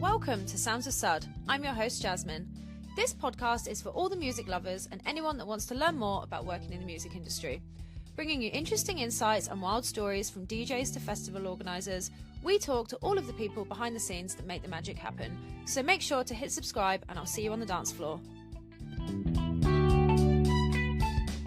Welcome to Sounds of Sud. I'm your host, Jasmine. This podcast is for all the music lovers and anyone that wants to learn more about working in the music industry. Bringing you interesting insights and wild stories from DJs to festival organisers, we talk to all of the people behind the scenes that make the magic happen. So make sure to hit subscribe and I'll see you on the dance floor.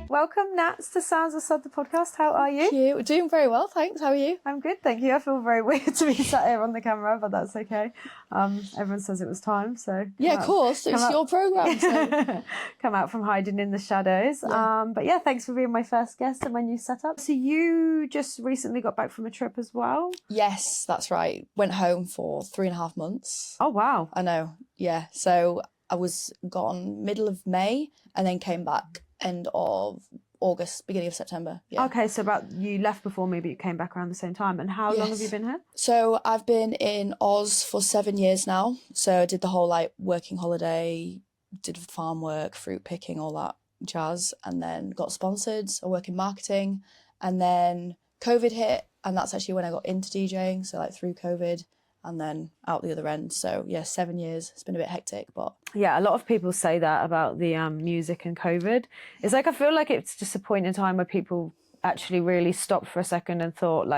Welcome, Nats, to Sounds of Sud, the podcast. How are you? We're doing very well, thanks. How are you? I'm good, thank you. I feel very weird to be sat here on the camera, but that's okay. Everyone says it was time, so... Yeah, of course. It's your programme, so... Come out from hiding in the shadows. Yeah. But yeah, thanks for being my first guest and my new setup. So you just recently got back from a trip as well? Yes, that's right. Went home for 3.5 months. Oh, wow. I know, yeah. So I was gone middle of May and then came back end of August, beginning of September. Yeah. Okay, so you left before me, but you came back around the same time. And how long have you been here? So I've been in Oz for 7 years now. So I did the whole working holiday, did farm work, fruit picking, all that jazz, and then got sponsored. I work in marketing, and then COVID hit, and that's actually when I got into DJing. So through COVID, and then out the other end. So yeah, 7 years. It's been a bit hectic, but... Yeah, a lot of people say that about the music and COVID. It's I feel like it's just a point in time where people actually really stopped for a second and thought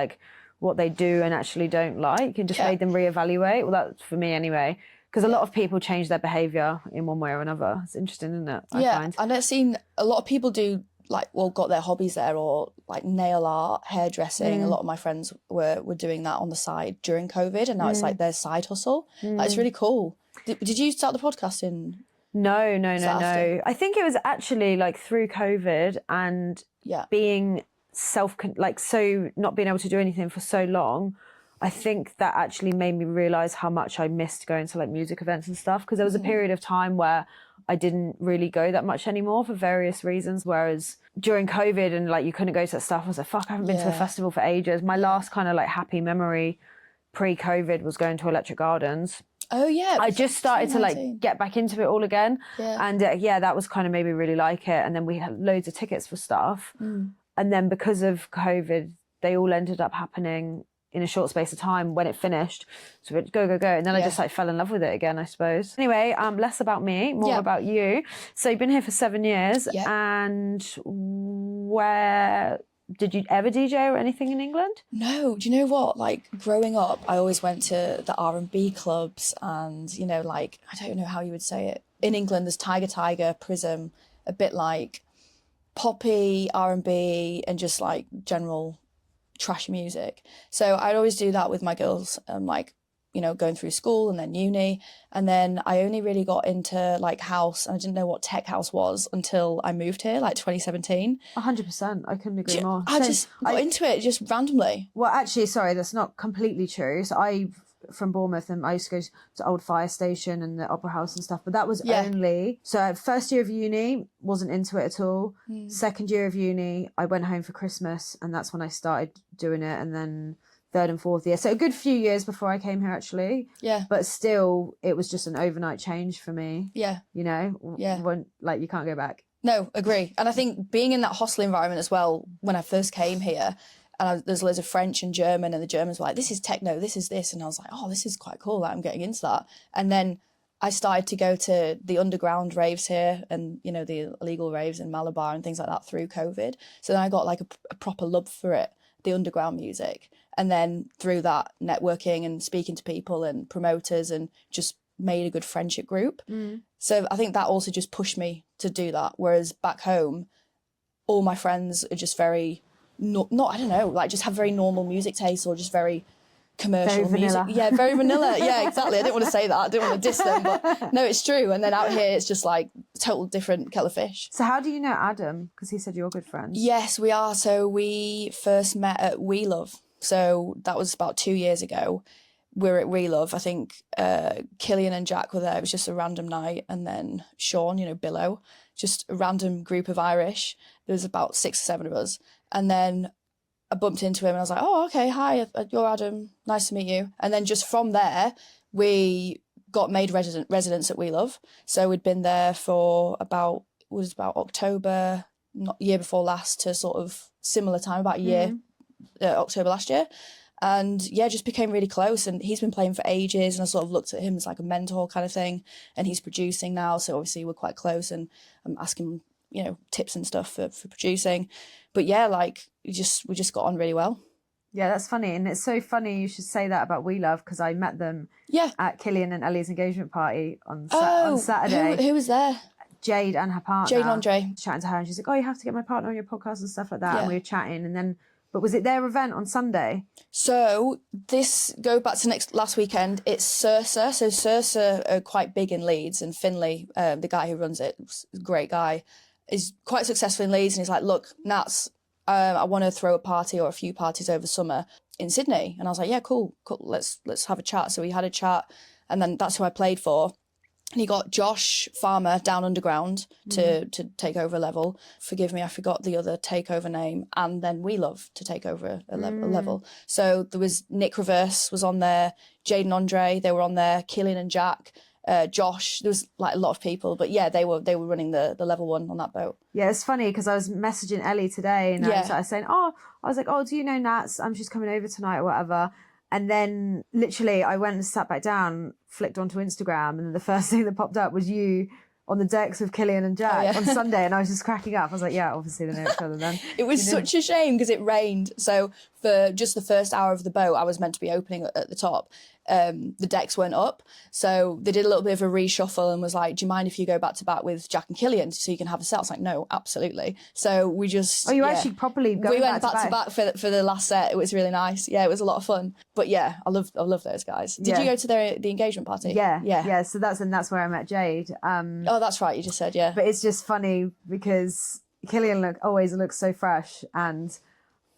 what they do and actually don't like, and just made them reevaluate. Well, that's for me anyway, because a lot of people change their behaviour in one way or another. It's interesting, isn't it? I find. And I've seen a lot of people do got their hobbies there, or nail art, hairdressing. A lot of my friends were doing that on the side during COVID, and now it's their side hustle. It's really cool. Did you start the podcast in? No. I think it was actually through COVID and being so not being able to do anything for so long. I think that actually made me realise how much I missed going to music events and stuff, because there was a period of time where I didn't really go that much anymore for various reasons, whereas during COVID and you couldn't go to that stuff, I was like, fuck, I haven't been to a festival for ages. My last kind of happy memory pre-COVID was going to Electric Gardens. Oh yeah. I just started to get back into it all again. Yeah. And that was kind of made me really like it. And then we had loads of tickets for stuff. And then because of COVID, they all ended up happening in a short space of time when it finished. So we'd go. And then I just fell in love with it again, I suppose. Anyway, less about me, more about you. So you've been here for 7 years. And where... Did you ever DJ or anything in England? No. Do you know what? Growing up, I always went to the R&B clubs and, I don't know how you would say it. In England, there's Tiger, Prism, a bit poppy, R&B, and just general trash music. So I'd always do that with my girls, going through school and then uni. And then I only really got into house, and I didn't know what tech house was until I moved here, 2017. 100%. I couldn't agree more. I just got into it just randomly. Well, actually, sorry, that's not completely true. So from Bournemouth, and I used to go to Old Fire Station and the Opera House and stuff, but that was only... So first year of uni, wasn't into it at all. Second year of uni, I went home for Christmas, and that's when I started doing it, and then... third and fourth year. So a good few years before I came here, actually. Yeah. But still, it was just an overnight change for me. Yeah. When, you can't go back. No, agree. And I think being in that hostel environment as well, when I first came here, and there's loads of French and German, and the Germans were like, this is techno, this is this. And I was like, oh, this is quite cool that I'm getting into that. And then I started to go to the underground raves here and, the illegal raves in Malabar and things like that through COVID. So then I got a proper love for it, the underground music. And then through that, networking and speaking to people and promoters, and just made a good friendship group. So I think that also just pushed me to do that. Whereas back home, all my friends are just very, just have very normal music tastes, or just very commercial very music. Vanilla. Yeah, very vanilla. Yeah, exactly. I didn't want to say that. I didn't want to diss them, but no, it's true. And then out here, it's just total different kettle of fish. So how do you know Adam? Because he said you're good friends. Yes, we are. So we first met at We Love. So that was about 2 years ago. We're at We Love. I think Killian and Jack were there. It was just a random night. And then Sean, Billow, just a random group of Irish. There was about 6 or 7 of us. And then I bumped into him and I was like, oh, okay, hi, you're Adam. Nice to meet you. And then just from there, we got made residents at We Love. So we'd been there for about October, not year before last, to sort of similar time, about a year. October last year, And yeah, just became really close. And he's been playing for ages, and I sort of looked at him as like a mentor kind of thing. And he's producing now, so obviously we're quite close, and I'm asking, you know, tips and stuff for producing. But yeah, like we just got on really well. Yeah, that's funny. And it's so funny you should say that about We Love, because I met them at Killian and Ellie's engagement party on Saturday. Who was there? Jade and her partner. Jade and Andre. Chatting to her, and she's like, oh, you have to get my partner on your podcast and stuff like that. And we were chatting, and then, but was it their event on Sunday? So this, go back to last weekend, it's Sursa. So Sursa are quite big in Leeds, and Finley, the guy who runs it, a great guy, is quite successful in Leeds. And he's like, look, Nats, I want to throw a party or a few parties over summer in Sydney. And I was like, yeah, cool. Let's have a chat. So we had a chat, and then that's who I played for. And he got Josh Farmer down underground to take over a level. Forgive me, I forgot the other takeover name. And then We Love to take over a level. So there was Nick Reverse was on there, Jade and Andre, they were on there, Killian and Jack, Josh. There was like a lot of people, but yeah, they were running the level 1 on that boat. Yeah, it's funny because I was messaging Ellie today, and I was saying, I was like, do you know Nats? She's coming over tonight or whatever. And then literally I went and sat back down, flicked onto Instagram, and the first thing that popped up was you on the decks with Killian and Jack on Sunday, and I was just cracking up. I was like, yeah, obviously they know each other then. It was such a shame because it rained. So for just the first hour of the boat, I was meant to be opening at the top. The decks weren't up. So they did a little bit of a reshuffle and was like, do you mind if you go back to back with Jack and Killian so you can have a set? I was like, no, absolutely. So we just... Oh, you actually properly going We went back to back for the last set. It was really nice. Yeah, it was a lot of fun. But yeah, I love those guys. Did you go to the engagement party? Yeah. So that's where I met Jade. Oh, that's right. You just said, yeah. But it's just funny because Killian always looks so fresh, and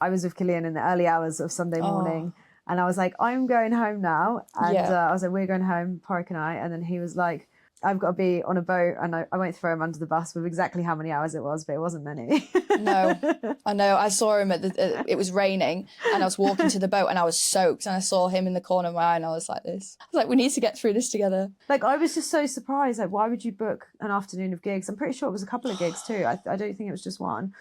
I was with Killian in the early hours of Sunday morning. And I was like, I'm going home now. And I was like, we're going home, Porrick and I. And then he was like, I've got to be on a boat. And I won't throw him under the bus with exactly how many hours it was, but it wasn't many. No, I know. I saw him it was raining, and I was walking to the boat and I was soaked, and I saw him in the corner of my eye, and I was like this. I was like, we need to get through this together. Like, I was just so surprised. Like, why would you book an afternoon of gigs? I'm pretty sure it was a couple of gigs too. I don't think it was just one.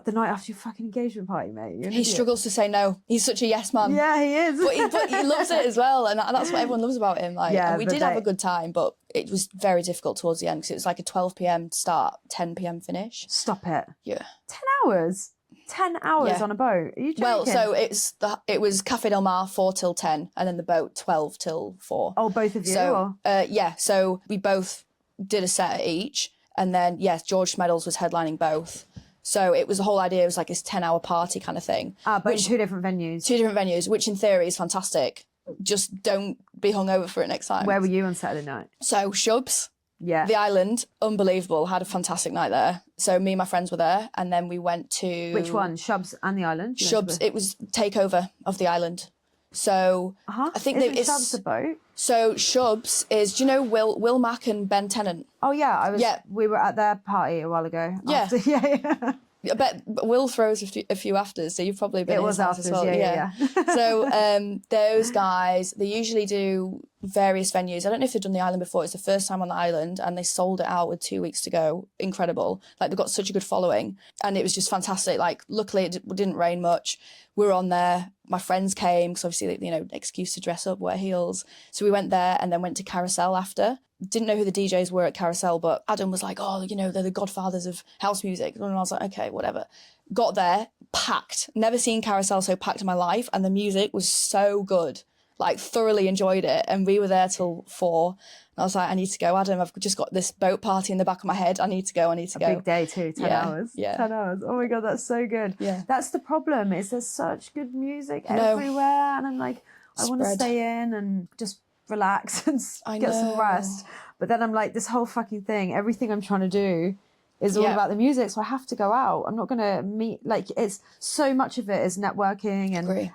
The night after your fucking engagement party, mate. He struggles to say no. He's such a yes man. Yeah, he is. But he loves it as well, and that's what everyone loves about him. Like, and we did have a good time, but it was very difficult towards the end because it was like a 12 p.m. start, 10 p.m. finish. Stop it. Yeah. 10 hours? 10 hours on a boat? Are you joking? Well, so it was Cafe Del Mar 4 till 10, and then the boat 12 till 4. Oh, both of you? So, yeah, so we both did a set each, and then, George Meadows was headlining both. So it was the whole idea, it was like this 10-hour party kind of thing. But two different venues. Two different venues, which in theory is fantastic. Just don't be hungover for it next time. Where were you on Saturday night? So Shubs. Yeah. The Island, unbelievable. Had a fantastic night there. So me and my friends were there, and then we went to... Which one? Shubs and the Island? Shubs, it was takeover of the Island. So I think Isn't Shubs a boat? So Shubs is, do you know Will Mack and Ben Tennant? Oh yeah, we were at their party a while ago. Yeah. Yeah. But Will throws a few afters, so you've probably been. It was afters, as well. Yeah. So those guys, they usually do various venues. I don't know if they've done the Island before. It's the first time on the Island, and they sold it out with 2 weeks to go. Incredible! Like, they've got such a good following, and it was just fantastic. Like, luckily it didn't rain much. We were on there. My friends came because obviously, excuse to dress up, wear heels. So we went there and then went to Carousel after. Didn't know who the DJs were at Carousel, but Adam was like, oh, they're the godfathers of house music. And I was like, okay, whatever. Got there, packed. Never seen Carousel so packed in my life. And the music was so good. Like, thoroughly enjoyed it. And we were there till 4. And I was like, I need to go, Adam. I've just got this boat party in the back of my head. I need to go. A big day too, 10 hours. Yeah. 10 hours. Oh my God, that's so good. Yeah. That's the problem, is there's such good music everywhere. And I'm like, I want to stay in and just relax and get some rest. But then I'm like, this whole fucking thing, everything I'm trying to do is all about the music, so I have to go out. I'm not going to meet, like, it's so much of it is networking,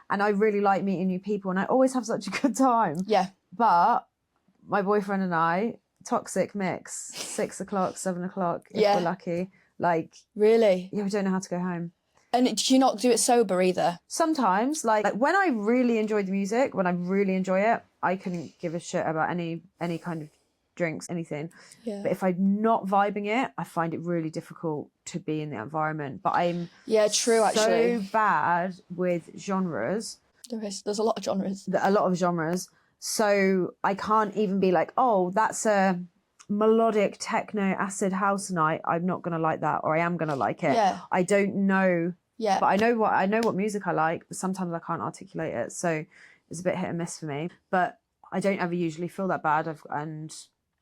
and I really like meeting new people, and I always have such a good time. Yeah. But my boyfriend and I, toxic mix, 6 o'clock, 7 o'clock, if we're lucky. Like, really? Yeah, we don't know how to go home. And do you not do it sober either? Sometimes, like when I really enjoy the music, when I really enjoy it, I couldn't give a shit about any kind of drinks, anything. Yeah. But if I'm not vibing it, I find it really difficult to be in the environment. But I'm true, actually. so bad with genres. There's a lot of genres. A lot of genres. So I can't even be like, oh, that's a melodic techno acid house night. I'm not going to like that, or I am going to like it. Yeah. I don't know. Yeah. But I know what music I like, but sometimes I can't articulate it. So it's a bit hit and miss for me. But I don't ever usually feel that bad. And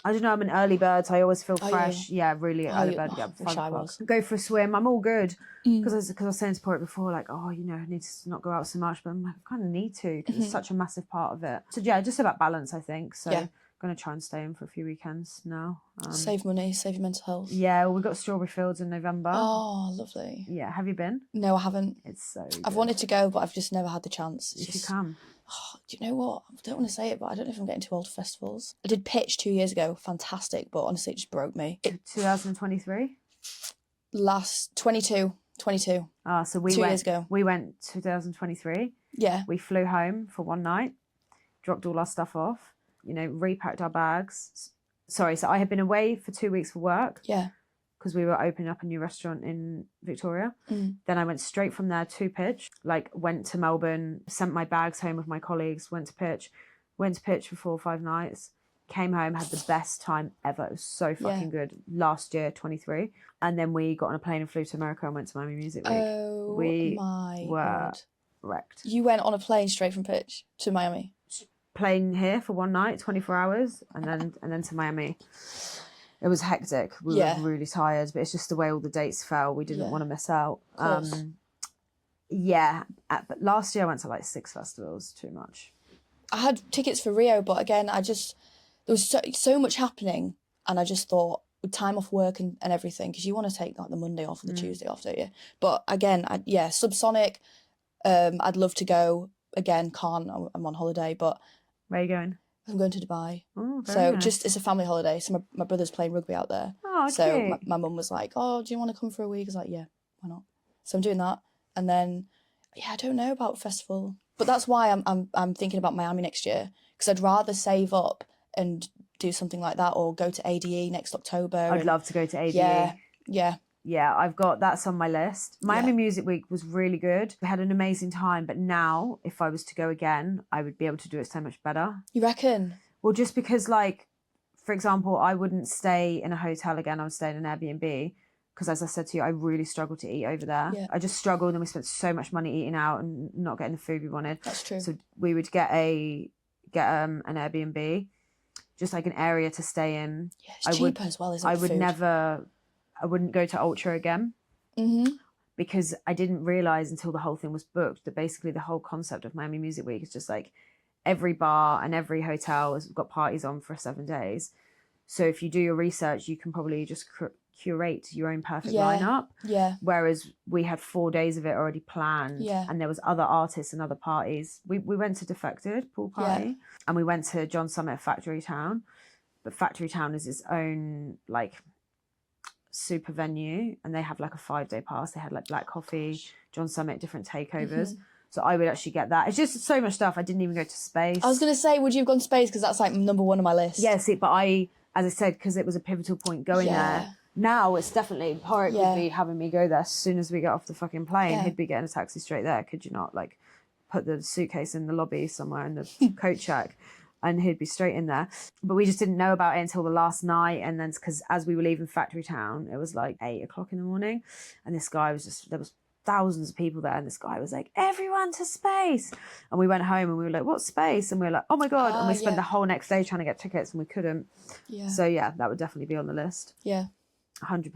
I don't know, I'm an early bird, so I always feel fresh. Yeah, really early bird. Get up 5 o'clock. Go for a swim. I'm all good. Because I was saying to Porritt before, like, oh, you know, I need to not go out so much. But I'm like, I kind of need to, because it's such a massive part of it. So yeah, just about balance, I think. So I'm going to try and stay in for a few weekends now. Save money, save your mental health. Yeah, well, we've got Strawberry Fields in November. Oh, lovely. Yeah, have you been? No, I haven't. It's so good. I've wanted to go, but I've just never had the chance. You should come. Oh, do you know what? I don't want to say it, but I don't know if I'm getting too old for festivals. I did Pitch 2 years ago. Fantastic, but honestly, it just broke me. 2023? Last 22. Ah, so we 2 went, years ago. We went 2023. Yeah. We flew home for one night, dropped all our stuff off, you know, repacked our bags. Sorry, so I had been away for 2 weeks for work. Yeah. Because we were opening up a new restaurant in Victoria. Then I went straight from there to Pitch, like went to Melbourne, sent my bags home with my colleagues, went to Pitch for 4 or 5 nights, came home, had the best time ever. It was so fucking good. Last year, 23. And then we got on a plane and flew to America and went to Miami Music Week. Oh, we my were God. Wrecked. You went on a plane straight from Pitch to Miami? Plane here for one night, 24 hours, and then to Miami. It was hectic. We were really tired, but it's just the way all the dates fell. We didn't want to miss out. But last year I went to like 6 festivals. Too much. I had tickets for Rio, but again, there was so much happening, and I just thought with time off work and everything, because you want to take like the Monday off or the Tuesday off, don't you? But again, Subsonic. I'd love to go again. Can't. I'm on holiday, but where are you going? I'm going to Dubai. Oh, so nice. it's a family holiday. So my brother's playing rugby out there. Oh, so my mum was like, "Oh, do you want to come for a week?" I was like, "Yeah, why not?" So I'm doing that, and then I don't know about festival, but that's why I'm thinking about Miami next year, because I'd rather save up and do something like that, or go to ADE next October. I'd love to go to ADE. Yeah, I've got that's on my list. Miami Music Week was really good. We had an amazing time, but now if I was to go again, I would be able to do it so much better. You reckon? Well, just because, like, for example, I wouldn't stay in a hotel again. I would stay in an Airbnb because, as I said to you, I really struggled to eat over there. Yeah. I just struggled, and we spent so much money eating out and not getting the food we wanted. That's true. So we would get an Airbnb, just like an area to stay in. Yeah, it's cheaper as well, isn't it? I wouldn't go to Ultra again because I didn't realise until the whole thing was booked that basically the whole concept of Miami Music Week is just like every bar and every hotel has got parties on for 7 days. So if you do your research, you can probably just curate your own perfect lineup. Yeah. Whereas we had 4 days of it already planned. Yeah. And there was other artists and other parties. We went to Defected pool party and we went to John Summit at Factory Town. But Factory Town is its own like super venue, and they have like a 5-day pass. They had like Black Coffee, John Summit, different takeovers. So I would actually get that. It's just so much stuff. I didn't even go to Space. I was going to say, would you have gone to Space? Because that's like number 1 on my list. Yeah, see, but as I said, because it was a pivotal point going there. Now it's definitely, Porritt would be having me go there as soon as we get off the fucking plane. Yeah. He'd be getting a taxi straight there. Could you not? Like, put the suitcase in the lobby somewhere in the coat shack. And he'd be straight in there. But we just didn't know about it until the last night. And then because as we were leaving Factory Town, it was like 8 o'clock in the morning. And this guy was there was thousands of people there. And this guy was like, everyone to Space. And we went home and we were like, what Space? And we were like, oh my God. And we spent the whole next day trying to get tickets and we couldn't. Yeah. So yeah, that would definitely be on the list. Yeah. 100%.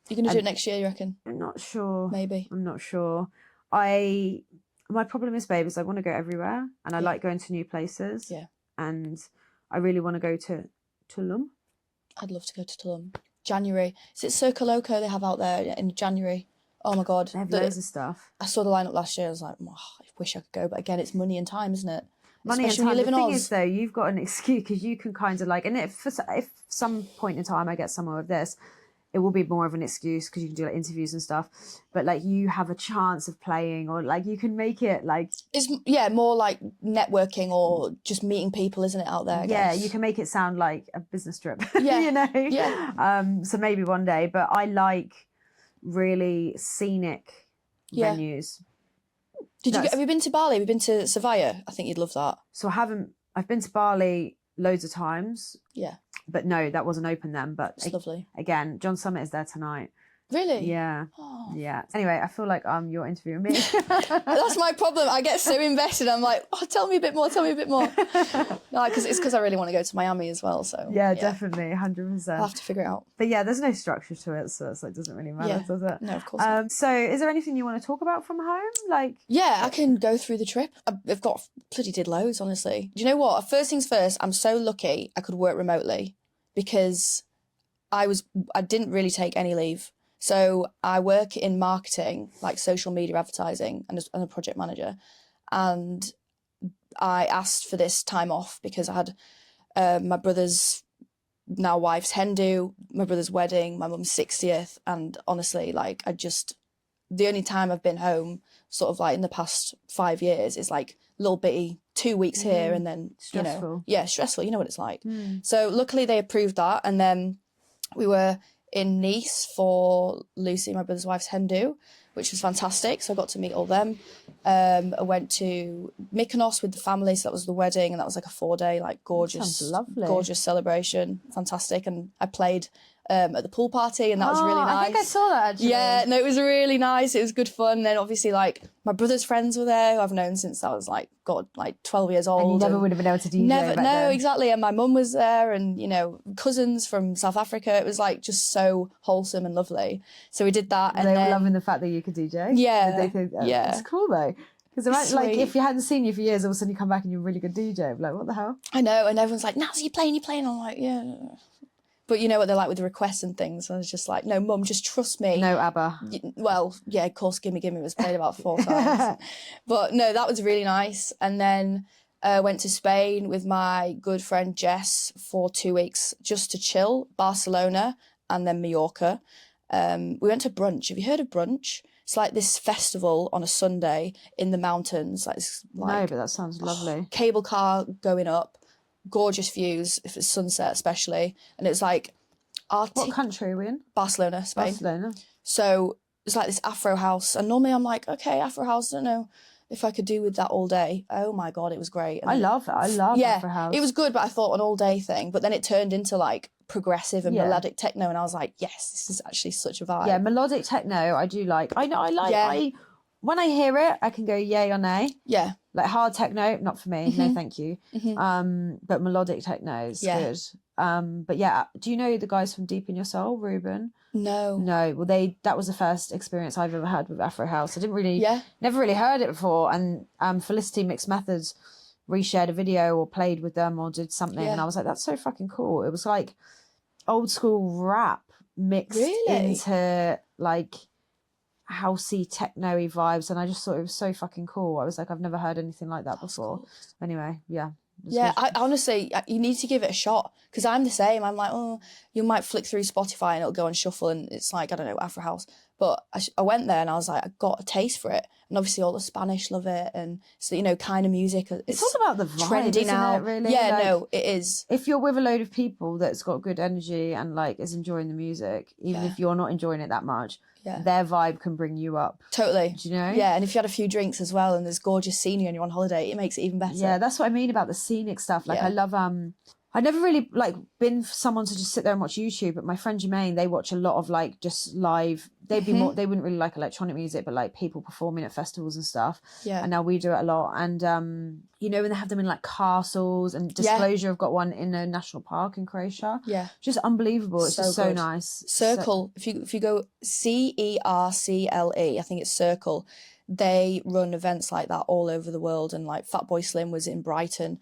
You're going to do it next year, you reckon? I'm not sure. Maybe. I'm not sure. My problem is, babe, is I want to go everywhere. And I like going to new places. Yeah. And I really want to go to Tulum. I'd love to go to Tulum. January. Is it Circo Loco they have out there in January? Oh my God. They have loads of stuff. I saw the lineup last year. I was like, oh, I wish I could go. But again, it's money and time, isn't it? Money Especially and time. When you live the in thing Oz. is, though, you've got an excuse because you can kind of like, and if some point in time I get somewhere with this, it will be more of an excuse because you can do like interviews and stuff. But like you have a chance of playing, or like you can make it like it's more like networking or just meeting people, isn't it, out there? I guess. You can make it sound like a business trip. Yeah, you know. Yeah. So maybe one day, but I like really scenic venues. Have you been to Bali? Have you been to Sevilla? I think you'd love that. So I've been to Bali loads of times. Yeah. But no, that wasn't open then. But it's lovely. Again, John Summit is there tonight. Really? Yeah. Oh. Yeah. Anyway, I feel like you're interviewing me. That's my problem. I get so invested. I'm like, oh, tell me a bit more. No, because I really want to go to Miami as well. So yeah. Definitely, 100%. I'll have to figure it out. But yeah, there's no structure to it, so it doesn't really matter, does it? No, of course not. So is there anything you want to talk about from home? Like, yeah, I can go through the trip. I've got bloody did loads, honestly. Do you know what? First things first, I'm so lucky I could work remotely because I didn't really take any leave. So I work in marketing, like social media advertising, and I'm a project manager. And I asked for this time off because I had my brother's now wife's hen do, my brother's wedding, my mum's 60th. And honestly, like the only time I've been home sort of like in the past 5 years is like little bitty 2 weeks here and then, stressful. Stressful. You know what it's like. So luckily they approved that. And then we were in Nice for Lucy, my brother's wife's hen do, which was fantastic. So I got to meet all them. I went to Mykonos with the family, so that was the wedding, and that was like a 4-day, like gorgeous celebration, fantastic. And I played at the pool party, and that was really nice. I think I saw that actually. Yeah, no, it was really nice. It was good fun. And then obviously, like my brother's friends were there, who I've known since I was like 12 years old. And you never would have been able to DJ back then. Exactly. And my mum was there, and cousins from South Africa. It was like just so wholesome and lovely. So we did that, and they were loving the fact that you could DJ. Yeah, it's cool though. Because like if you hadn't seen you for years, all of a sudden you come back and you're a really good DJ. I'm like, what the hell? I know, and everyone's like, "Naz, you playing?" I'm like, "Yeah." But you know what they're like with the requests and things. I was just like, no, Mum, just trust me. No ABBA. Well, yeah, of course, Gimme Gimme was played about 4 times. But no, that was really nice. And then went to Spain with my good friend Jess for 2 weeks just to chill, Barcelona and then Mallorca. We went to brunch. Have you heard of brunch? It's like this festival on a Sunday in the mountains. No, but that sounds lovely. Cable car going up. Gorgeous views, if it's sunset especially, and it's like what country are we in? Barcelona, Spain. Barcelona. So it's like this Afro house, and normally I'm like, okay, Afro house, I don't know if I could do with that all day. Oh my god, it was great. And I love Afro house. It was good, but I thought an all day thing, but then it turned into like progressive and melodic techno, and I was like, yes, this is actually such a vibe. Yeah, melodic techno I do like. When I hear it, I can go yay or nay. Yeah. Like hard techno, not for me. No, thank you. But melodic techno is good. But yeah, do you know the guys from Deep in Your Soul, Ruben? No. Well, that was the first experience I've ever had with Afro House. I didn't really, never really heard it before. And Felicity Mixed Methods reshared a video or played with them or did something. And I was like, that's so fucking cool. It was like old school rap mixed into like housey techno-y vibes, and I just thought it was so fucking cool. I was like, I've never heard anything like that before. Cool. Anyway, I honestly, you need to give it a shot, because I'm the same. I'm like, oh, you might flick through Spotify and it'll go on shuffle and it's like, I don't know, Afro House. But I went there and I was like, I got a taste for it, and obviously all the Spanish love it, and so kind of music. It's all about the vibe, trendy now. It, really? Yeah, no, it is. If you're with a load of people that's got good energy and like is enjoying the music, even if you're not enjoying it that much, their vibe can bring you up. Totally. Do you know? Yeah, and if you had a few drinks as well and there's gorgeous scenery and you're on holiday, it makes it even better. Yeah, that's what I mean about the scenic stuff. Like I love I never really like been someone to just sit there and watch YouTube, but my friend Jermaine, they watch a lot of like just live. They'd be more, they wouldn't really like electronic music, but like people performing at festivals and stuff. Yeah. And now we do it a lot. And when they have them in like castles, and Disclosure have got one in a national park in Croatia. Yeah. Just unbelievable. It's just so nice. Circle. If you go CERCLE, I think it's Circle. They run events like that all over the world, and like Fatboy Slim was in Brighton.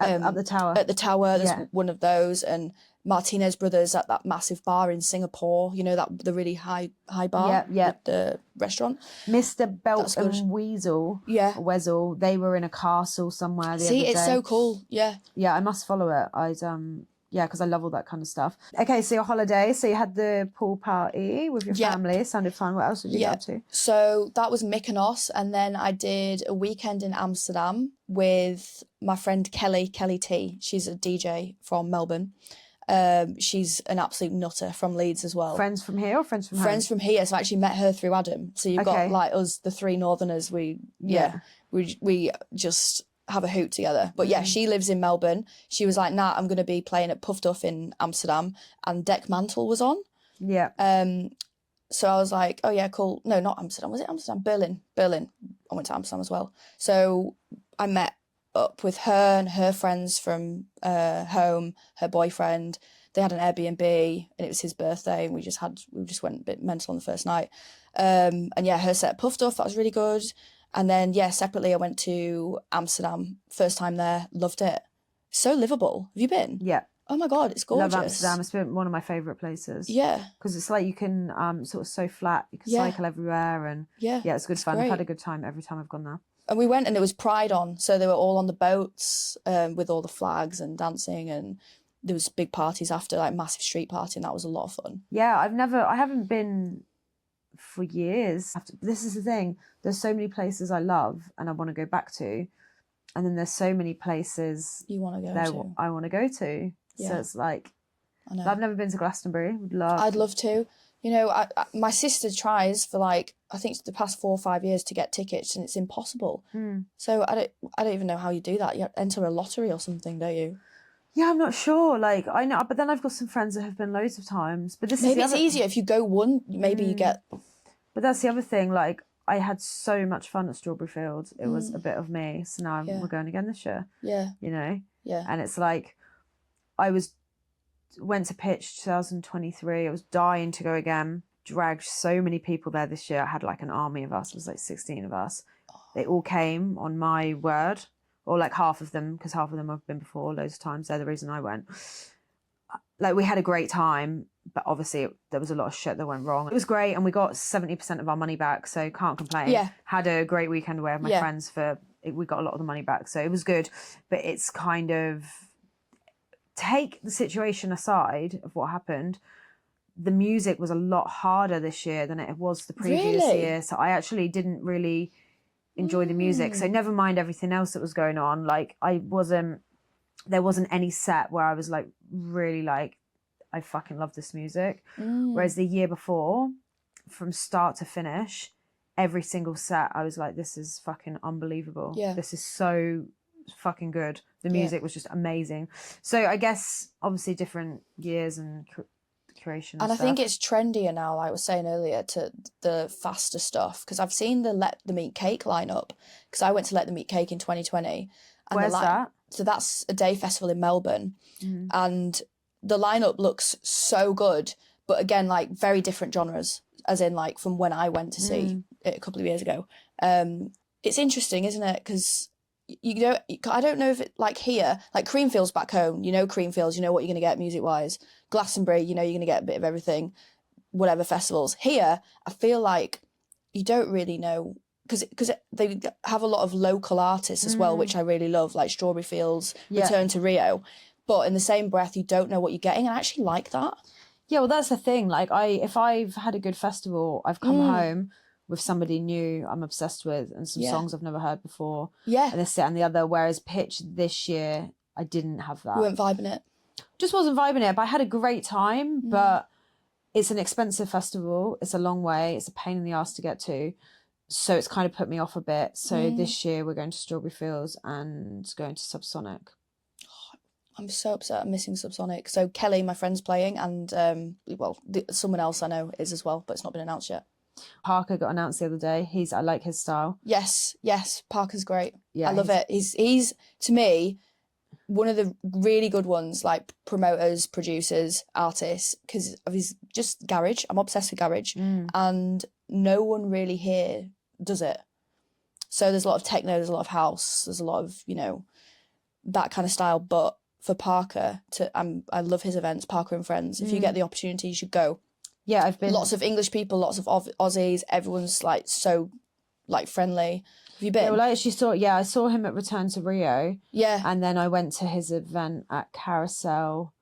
At the Tower. At the Tower, there's one of those, and Martinez Brothers at that massive bar in Singapore. You know, the really high bar. Yeah. The restaurant. Mr. Belt and Weasel. Yeah. Weasel. They were in a castle somewhere the other day. It's so cool. Yeah. Yeah, I must follow it. Because I love all that kind of stuff. Okay, so your holiday. So you had the pool party with your family. It sounded fun. What else did you get up to? So that was Mykonos, and then I did a weekend in Amsterdam with my friend Kelly T. She's a DJ from Melbourne. She's an absolute nutter from Leeds as well. Friends from here or friends from home? Friends from here. So I actually met her through Adam. So you've got like us, the three Northerners. We just have a hoot together. But yeah, she lives in Melbourne. She was like, nah, I'm going to be playing at Puff Duff in Amsterdam, and Deck Mantle was on. Yeah. So I was like, oh yeah, cool. No, not Amsterdam. Was it Amsterdam? Berlin. I went to Amsterdam as well. So I met up with her and her friends from home, her boyfriend. They had an Airbnb and it was his birthday, and we just went a bit mental on the first night. And yeah, her set puffed off. That was really good. And then yeah, separately I went to Amsterdam. First time there, loved it. So livable. Have you been? Yeah. Oh my God, it's gorgeous. Love Amsterdam. It's been one of my favourite places. Yeah. Because it's like you can sort of so flat. You can cycle everywhere, and yeah, it's good fun. Great. I've had a good time every time I've gone there. And we went and it was Pride on, so they were all on the boats with all the flags and dancing, and there was big parties after, like massive street party, and that was a lot of fun. Yeah, I haven't been for years. This is the thing. There's so many places I love and I want to go back to, and then there's so many places you want to go to. I want to go to. Yeah. So it's like, I know. I've never been to Glastonbury. I'd love to. You know, my sister tries for like, I think the past 4 or 5 years to get tickets, and it's impossible. So I don't even know how you do that. You enter a lottery or something, don't you? Yeah, I'm not sure. Like, I know, but then I've got some friends that have been loads of times. But maybe it's easier if you go one. Maybe you get. But that's the other thing. Like, I had so much fun at Strawberry Fields. It was a bit of me. So now we're going again this year. Yeah. You know. Yeah. And it's like, went to pitch 2023. I was dying to go again. Dragged so many people there this year. I had like an army of us. It was like 16 of us. They all came on my word, or like half of them, because half of them I've been before loads of times. They're the reason I went. Like, we had a great time, but obviously there was a lot of shit that went wrong. It was great, and we got 70% of our money back, so can't complain. Yeah. Had a great weekend away with my friends we got a lot of the money back, so it was good. But it's kind of, take the situation aside of what happened, the music was a lot harder this year than it was the previous year. So I actually didn't really enjoy the music. So never mind everything else that was going on. Like, there wasn't any set where I was like, really like, I fucking love this music. Whereas the year before, from start to finish, every single set, I was like, this is fucking unbelievable. Yeah. This is so fucking good. The music was just amazing. So I guess obviously different years and curation and I think it's trendier now, like I was saying earlier, to the faster stuff, because I've seen the Let the Meat Cake lineup, because I went to Let the Meat Cake in 2020. And where's that? So that's a day festival in Melbourne, and the lineup looks so good, but again, like very different genres, as in like from when I went to see it a couple of years ago. It's interesting, isn't it? Because I don't know if it, like here, like Creamfields back home, you know, Creamfields, you know what you're going to get music wise. Glastonbury, you know, you're going to get a bit of everything, whatever festivals. Here, I feel like you don't really know, because they have a lot of local artists as well, which I really love, like Strawberry Fields, Return to Rio. But in the same breath, you don't know what you're getting, and I actually like that. Yeah, well, that's the thing. Like, if I've had a good festival, I've come home with somebody new I'm obsessed with, and some songs I've never heard before. Yeah. And this, that, and the other. Whereas Pitch this year, I didn't have that. You weren't vibing it. Just wasn't vibing it, but I had a great time. But it's an expensive festival. It's a long way. It's a pain in the ass to get to. So it's kind of put me off a bit. So this year we're going to Strawberry Fields and going to Subsonic. I'm so upset I'm missing Subsonic. So Kelly, my friend's playing, and someone else I know is as well, but it's not been announced yet. Parker got announced the other day. I like his style. Yes, Parker's great. Yeah, I love it. He's to me one of the really good ones, like promoters, producers, artists, because of his just garage. I'm obsessed with garage, and no one really here does it. So there's a lot of techno, there's a lot of house, there's a lot of, you know, that kind of style. But for Parker, I love his events, Parker and Friends. If you get the opportunity, you should go. Yeah, I've been. Lots of English people, lots of Aussies. Everyone's like so, like friendly. Have you been? Yeah, well, I actually I saw him at Return to Rio. Yeah. And then I went to his event at Carousel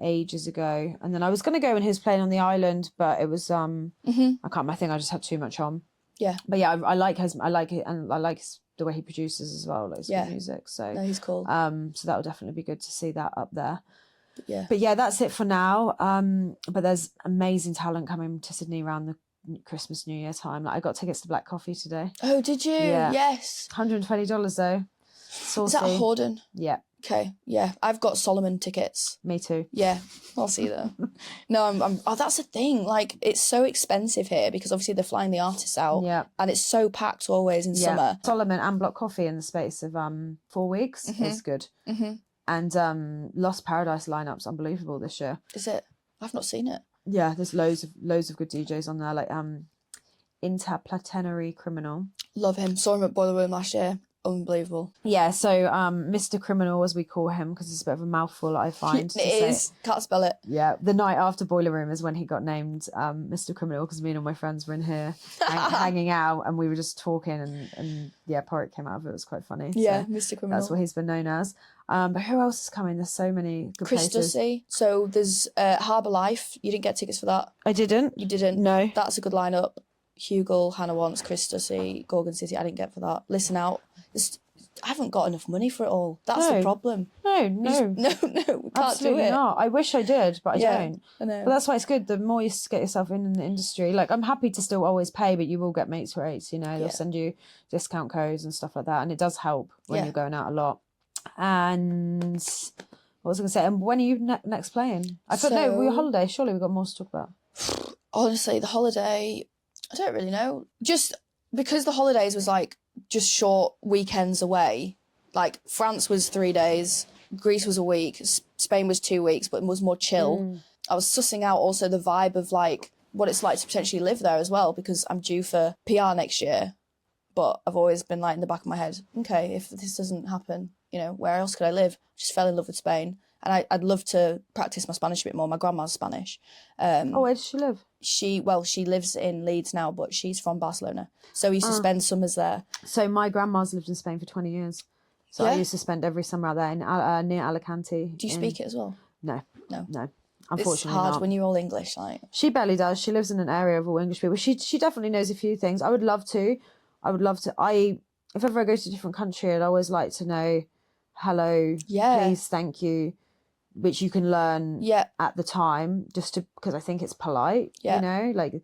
ages ago, and then I was going to go when he was playing on the island, but it was I can't. I think I just had too much on. Yeah. But yeah, I like it, and I like the way he produces as well. Like, good music. So no, he's cool. So that would definitely be good to see that up there. But yeah, that's it for now. But there's amazing talent coming to Sydney around the Christmas, New Year time. Like, I got tickets to Black Coffee today. Oh, did you? Yeah. Yes. $120 though. Saucy. Is that Horden? Yeah. Okay, yeah. I've got Solomon tickets. Me too. Yeah, I'll see them. No, I'm oh, that's the thing. Like, it's so expensive here because obviously they're flying the artists out. Yeah. And it's so packed always in summer. Solomon and Block Coffee in the space of 4 weeks is good. And Lost Paradise lineup's unbelievable this year. Is it? I've not seen it. Yeah, there's loads of good DJs on there, like Interplanetary Criminal. Love him. Saw him at Boiler Room last year. Unbelievable. Yeah, so Mr. Criminal, as we call him, because it's a bit of a mouthful, I find. It is. Can't spell it. Yeah, the night after Boiler Room is when he got named Mr. Criminal, because me and all my friends were in here hanging out, and we were just talking, and yeah, Porrick came out of it. It was quite funny. Yeah, so Mr. Criminal. That's what he's been known as. But who else is coming? There's so many good places. Christusy. So there's Harbour Life. You didn't get tickets for that? I didn't. You didn't? No. That's a good lineup. Hugo, Hannah Wants, Christusy, Gorgon City. I didn't get for that. Listen Out. I haven't got enough money for it all. That's the problem. No. We can't Absolutely do it. not. I wish I did, but I don't. I know. But that's why it's good. The more you get yourself in the industry, like, I'm happy to still always pay, but you will get mates rates, you know. They'll send you discount codes and stuff like that, and it does help when you're going out a lot. And what was I going to say? And when are you next playing? I thought, no, we were holiday. Surely we've got more to talk about. Honestly, the holiday, I don't really know. Just because the holidays was like just short weekends away. Like, France was 3 days, Greece was a week, Spain was 2 weeks, but it was more chill. I was sussing out also the vibe of like what it's like to potentially live there as well, because I'm due for PR next year. But I've always been like in the back of my head, okay, if this doesn't happen, you know, where else could I live? Just fell in love with Spain. And I'd love to practice my Spanish a bit more. My grandma's Spanish. Where does she live? She lives in Leeds now, but she's from Barcelona. So we used to spend summers there. So my grandma's lived in Spain for 20 years. So I used to spend every summer out there in near Alicante. Do you speak it as well? No. Unfortunately, it's hard not. when you're all English. Like, she barely does. She lives in an area of all English people. She definitely knows a few things. I would love to. If ever I go to a different country, I'd always like to know, hello, please, thank you, which you can learn at the time, because I think it's polite, you know, like,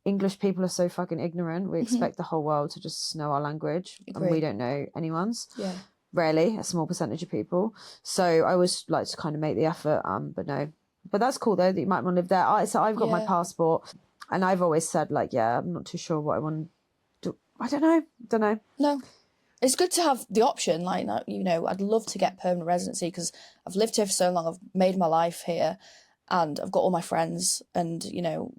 English people are so fucking ignorant. We expect the whole world to just know our language, and we don't know anyone's. Yeah. Rarely, a small percentage of people. So I always like to kind of make the effort, but no. But that's cool though that you might want to live there. So I've got my passport, and I've always said, like, I'm not too sure what I want to do. I don't know. No. It's good to have the option. Like, you know, I'd love to get permanent residency because I've lived here for so long. I've made my life here, and I've got all my friends, and, you know,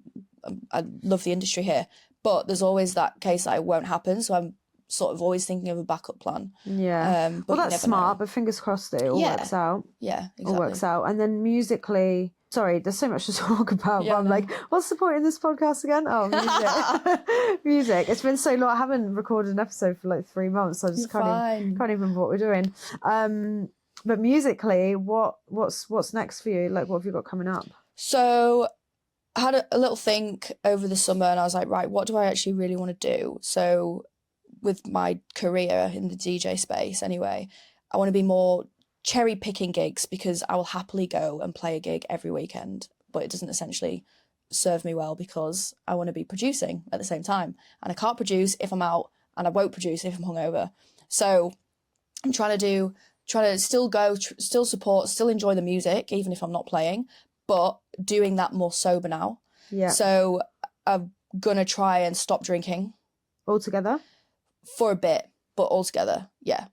I love the industry here. But there's always that case that it won't happen. So I'm sort of always thinking of a backup plan. Yeah. But well, that's smart, but fingers crossed that it all works out. Yeah, exactly. All works out. And then musically, sorry, there's so much to talk about, but I'm like, what's the point in this podcast again? Oh, music. Music. It's been so long. I haven't recorded an episode for like 3 months, so I just can't even remember what we're doing. But musically, what's next for you? Like, what have you got coming up? So I had a little think over the summer, and I was like, right, what do I actually really want to do? So with my career in the DJ space anyway, I want to be more cherry picking gigs, because I will happily go and play a gig every weekend, but it doesn't essentially serve me well because I want to be producing at the same time, and I can't produce if I'm out, and I won't produce if I'm hungover. So I'm trying to still go, still support, still enjoy the music, even if I'm not playing, but doing that more sober now. Yeah. So I'm gonna try and stop drinking altogether for a bit, but altogether, yeah.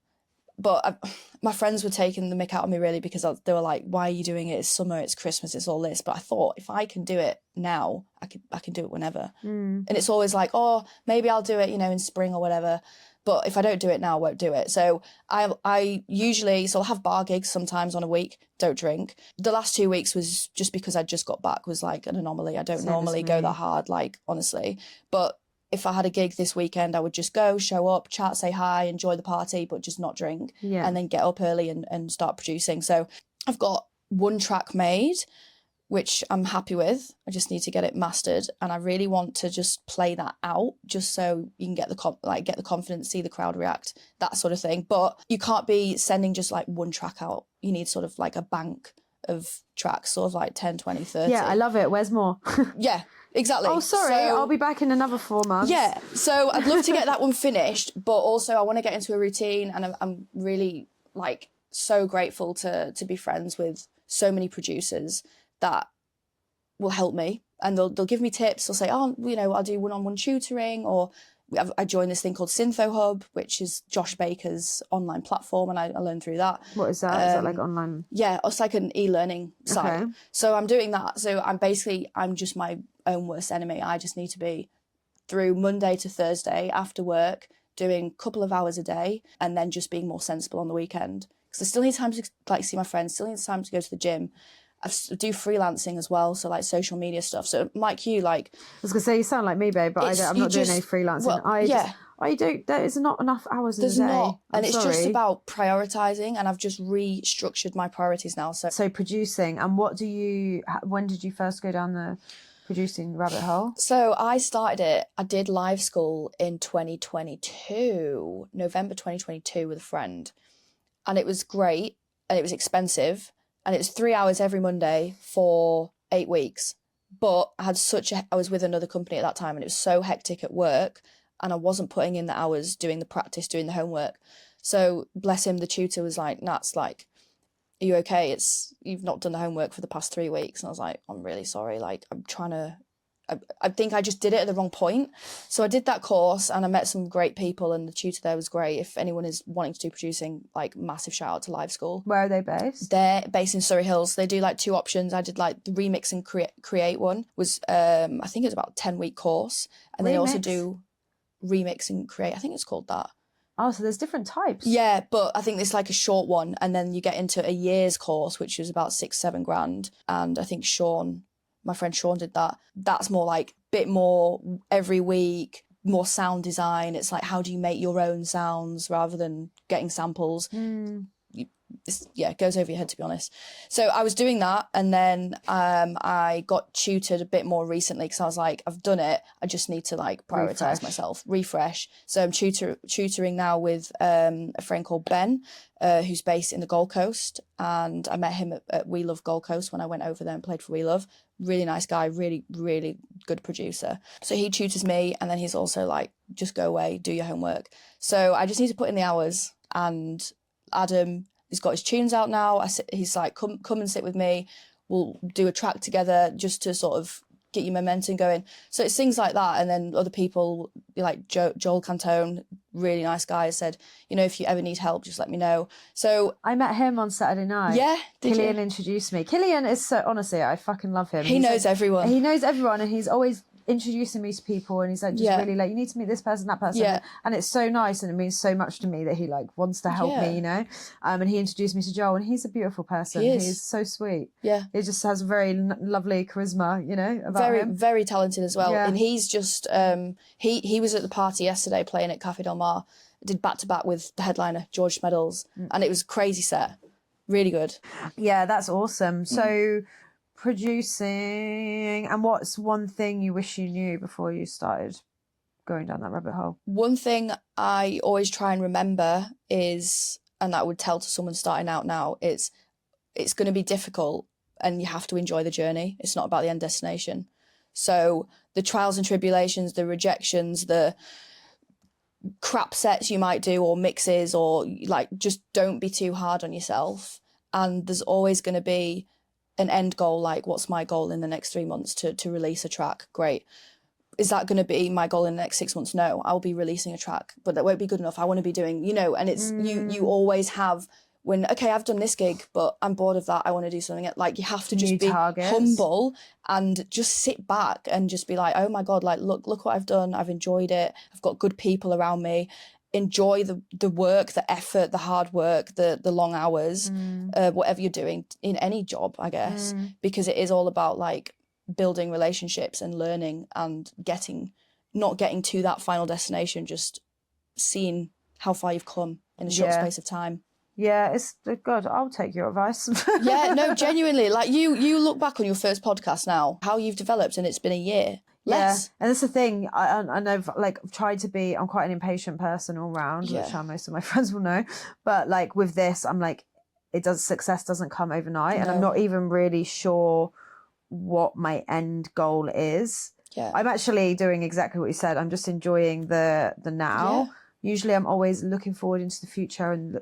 But my friends were taking the mick out of me, really, because they were like, why are you doing it? It's summer, it's Christmas, it's all this. But I thought, if I can do it now, I can do it whenever. And it's always like, oh, maybe I'll do it, you know, in spring or whatever. But if I don't do it now, I won't do it. So I usually, so I'll have bar gigs sometimes on a week, don't drink. The last 2 weeks was just because I just got back, was like an anomaly. I don't normally go that hard, like, honestly. But if I had a gig this weekend, I would just go, show up, chat, say hi, enjoy the party, but just not drink. Yeah. And then get up early and start producing. So I've got one track made, which I'm happy with. I just need to get it mastered. And I really want to just play that out, just so you can get the confidence, see the crowd react, that sort of thing. But you can't be sending just like one track out. You need sort of like a bank of tracks, sort of like 10, 20, 30. Yeah, I love it. Where's more? Yeah, exactly. Oh, sorry, I'll be back in another 4 months. Yeah, so I'd love to get that one finished, but also I want to get into a routine, and I'm really like so grateful to be friends with so many producers that will help me, and they'll give me tips. They'll say, oh, you know, I'll do one-on-one tutoring, or I joined this thing called Syntho Hub, which is Josh Baker's online platform, and I learned through that. What is that? Is that like online? Yeah, it's like an e-learning site. Okay. So I'm doing that. So I'm just my own worst enemy. I just need to be through Monday to Thursday after work, doing a couple of hours a day, and then just being more sensible on the weekend. Because I still need time to like see my friends, still need time to go to the gym. I do freelancing as well, so like social media stuff. So like you, like I was gonna say you sound like me, babe, but I'm not doing any freelancing. Well, I don't. There is not enough hours in a day. There's not, and it's sorry. just about prioritizing. And I've just restructured my priorities now. So producing, and when did you first go down the producing rabbit hole? So I did live school in 2022, November 2022, with a friend, and it was great, and it was expensive. And it was 3 hours every Monday for 8 weeks. But I was with another company at that time, and it was so hectic at work, and I wasn't putting in the hours doing the practice, doing the homework. So bless him, the tutor was like, Nats, like, are you okay? You've not done the homework for the past 3 weeks. And I was like, I'm really sorry. Like, I think I just did it at the wrong point. So I did that course, and I met some great people, and the tutor there was great. If anyone is wanting to do producing, like, massive shout out to Live School. Where are they based? They're based in Surrey Hills. They do like 2 options. I did like the remix and create one. Was I think it was about a 10-week course. And they also do remix and create. I think it's called that. Oh, so there's different types. Yeah, but I think it's like a short one, and then you get into a year's course, which was about 6-7 grand. And I think my friend Sean did that. That's more like bit more every week, more sound design. It's like, how do you make your own sounds rather than getting samples? It goes over your head, to be honest. So I was doing that, and then I got tutored a bit more recently, because I was like, I've done it, I just need to like prioritize myself, refresh. So I'm tutoring now with a friend called Ben, who's based in the Gold Coast, and I met him at We Love Gold Coast when I went over there and played for We Love. Really nice guy, really, really good producer. So he tutors me, and then he's also like, just go away, do your homework. So I just need to put in the hours, and Adam, he's got his tunes out now. He's like, come and sit with me. We'll do a track together just to sort of get your momentum going. So it's things like that. And then other people, like Joel Cantone, really nice guy, said, you know, if you ever need help, just let me know. So I met him on Saturday night. Yeah. Killian introduced me. Killian is so, honestly, I fucking love him. He knows everyone. He knows everyone, and he's always introducing me to people, and he's like, just really like, you need to meet this person, that person. And it's so nice, and it means so much to me that he like wants to help me, you know. And he introduced me to Joel, and he's a beautiful person. He's so sweet. He just has a very lovely charisma, you know, about him. Very talented as well. And he's just he was at the party yesterday playing at Cafe Del Mar. Did back-to-back with the headliner George Meadows, and it was a crazy set, really good. Yeah, that's awesome. So producing, and what's one thing you wish you knew before you started going down that rabbit hole? One thing I always try and remember is, and that I would tell to someone starting out now, it's going to be difficult, and you have to enjoy the journey. It's not about the end destination. So the trials and tribulations, the rejections, the crap sets you might do, or mixes, or like, just don't be too hard on yourself. And there's always going to be an end goal, like, what's my goal in the next 3 months to release a track? Great. Is that going to be my goal in the next 6 months? No, I'll be releasing a track, but that won't be good enough. I want to be doing, you know, and it's you always have, when, okay, I've done this gig, but I'm bored of that, I want to do something. Like, you have to just be humble and just sit back and just be like, oh my God, like, look what I've done. I've enjoyed it. I've got good people around me. Enjoy the work, the effort, the hard work, the long hours, whatever you're doing in any job, I guess, because it is all about like building relationships and learning and not getting to that final destination, just seeing how far you've come in a short space of time. Yeah, it's God. I'll take your advice. Yeah, no, genuinely. Like you look back on your first podcast now, how you've developed, and it's been a year. Less. Yeah, and that's the thing. I know, like, I've tried to be. I'm quite an impatient person all round, which most of my friends will know. But like with this, I'm like, success doesn't come overnight, and I'm not even really sure what my end goal is. Yeah. I'm actually doing exactly what you said. I'm just enjoying the now. Yeah. Usually I'm always looking forward into the future and